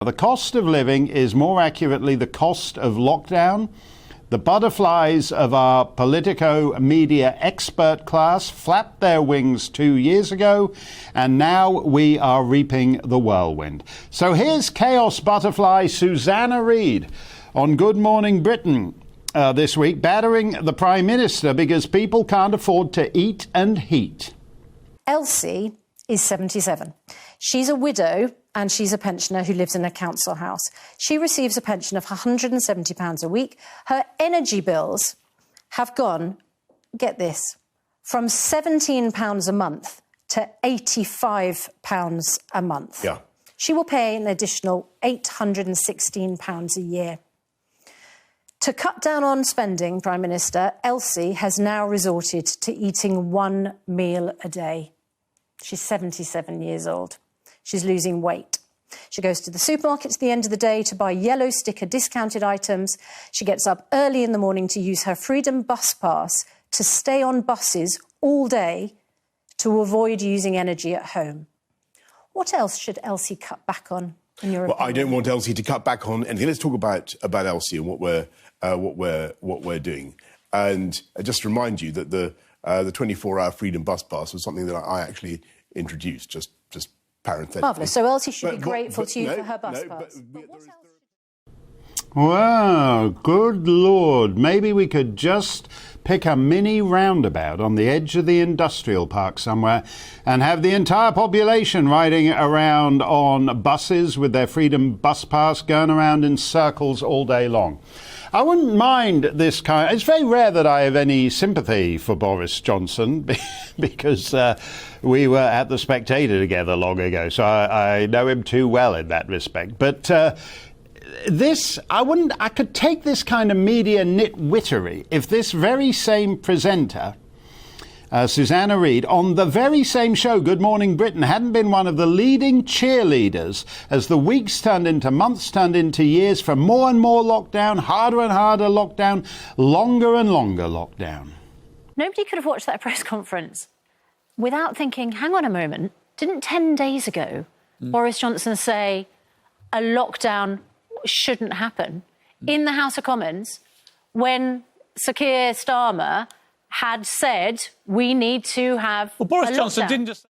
The cost of living is more accurately the cost of lockdown. The butterflies of our Politico media expert class flapped their wings 2 years ago, and now we are reaping the whirlwind. So here's chaos butterfly Susanna Reid on Good Morning Britain this week, battering the Prime Minister because people can't afford to eat and heat. Elsie is 77. She's a widow and she's a pensioner who lives in a council house. She receives a pension of £170 a week. Her energy bills have gone, get this, from £17 a month to £85 a month. Yeah. She will pay an additional £816 a year. To cut down on spending, Prime Minister, Elsie has now resorted to eating one meal a day. She's 77 years old. She's losing weight. She goes to the supermarket at the end of the day to buy yellow sticker discounted items. She gets up early in the morning to use her Freedom bus pass to stay on buses all day to avoid using energy at home. What else should Elsie cut back on, in your opinion? I don't want Elsie to cut back on anything. Let's talk about Elsie and what we're doing. And just remind you that the 24-hour Freedom bus pass was something that I actually introduced, just parenthetically. Marvellous. So Elsie should be grateful to you for her bus pass. Wow, good Lord. Maybe we could just pick a mini roundabout on the edge of the industrial park somewhere and have the entire population riding around on buses with their Freedom bus pass, going around in circles all day long. I wouldn't mind this kind. It's very rare that I have any sympathy for Boris Johnson because we were at The Spectator together long ago, so I know him too well in that respect. But I could take this kind of media nitwittery if this very same presenter, Susanna Reid, on the very same show, Good Morning Britain, hadn't been one of the leading cheerleaders as the weeks turned into months, turned into years for more and more lockdown, harder and harder lockdown, longer and longer lockdown. Nobody could have watched that press conference without thinking, hang on a moment, didn't 10 days ago Boris Johnson say a lockdown shouldn't happen in the House of Commons when Sir Keir Starmer had said we need to have Boris Johnson didn't just...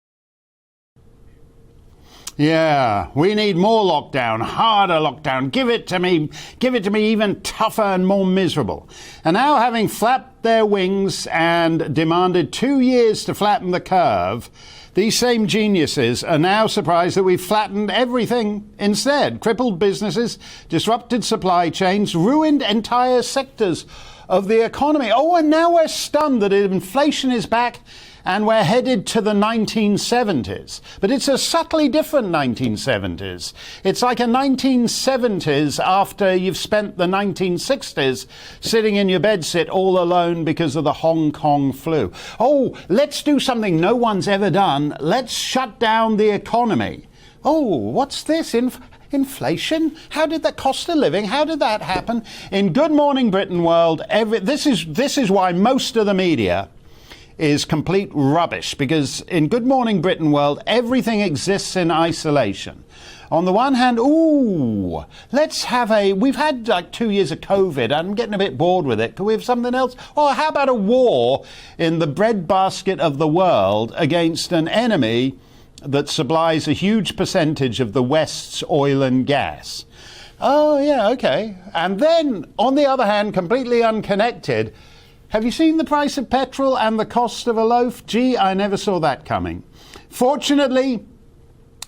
Yeah, we need more lockdown, harder lockdown. Give it to me even tougher and more miserable. And now, having flapped their wings and demanded 2 years to flatten the curve, these same geniuses are now surprised that we've flattened everything instead. Crippled businesses, disrupted supply chains, ruined entire sectors of the economy. Oh, and now we're stunned that inflation is back and we're headed to the 1970s. But it's a subtly different 1970s. It's like a 1970s after you've spent the 1960s sitting in your bedsit all alone because of the Hong Kong flu. Oh, let's do something no one's ever done. Let's shut down the economy. Oh, what's this? Inflation? How did the cost of living? How did that happen? In Good Morning Britain world, this is why most of the media is complete rubbish, because in Good Morning Britain world, everything exists in isolation. On the one hand, we've had like 2 years of COVID. I'm getting a bit bored with it. Can we have something else? Or how about a war in the breadbasket of the world against an enemy that supplies a huge percentage of the West's oil and gas? Oh, yeah, okay. And then, on the other hand, completely unconnected, have you seen the price of petrol and the cost of a loaf? Gee, I never saw that coming. Fortunately,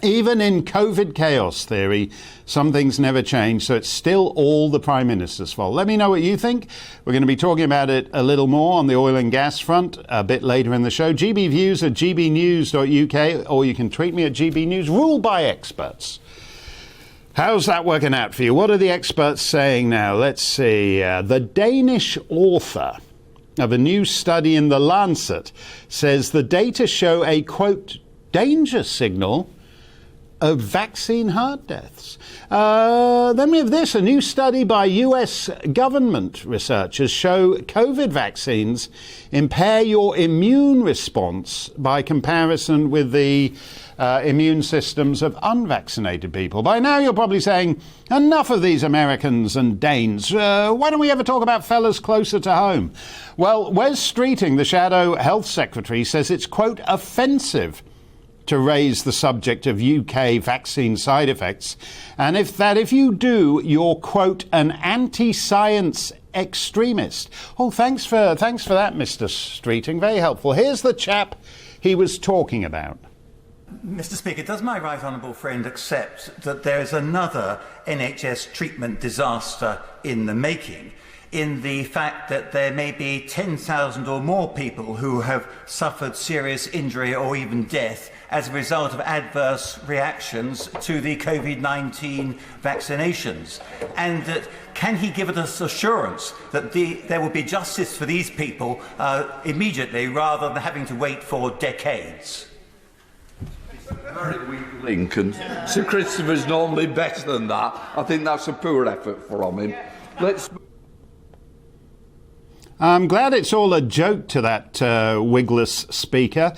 even in COVID chaos theory, some things never change, so it's still all the Prime Minister's fault. Let me know what you think. We're going to be talking about it a little more on the oil and gas front a bit later in the show. GBViews at gbnews.uk, or you can tweet me at GBNews. Ruled by experts. How's that working out for you? What are the experts saying now? Let's see. The Danish author of a new study in The Lancet says the data show a, quote, danger signal of vaccine heart deaths. Then we have this. A new study by US government researchers show COVID vaccines impair your immune response by comparison with the immune systems of unvaccinated people. By now you're probably saying, enough of these Americans and Danes. Why don't we ever talk about fellas closer to home? Well, Wes Streeting, the Shadow Health Secretary, says it's, quote, offensive to raise the subject of UK vaccine side effects, and if you do, you're, quote, an anti-science extremist. Oh, thanks for that, Mr. Streeting. Very helpful. Here's the chap he was talking about. Mr. Speaker, does my right honourable friend accept that there is another NHS treatment disaster in the making, in the fact that there may be 10,000 or more people who have suffered serious injury or even death as a result of adverse reactions to the COVID-19 vaccinations? And that can he give us assurance that there will be justice for these people immediately rather than having to wait for decades? Very weak link, and Sir Christopher's normally better than that. I think that's a poor effort from him. I'm glad it's all a joke to that wigless speaker.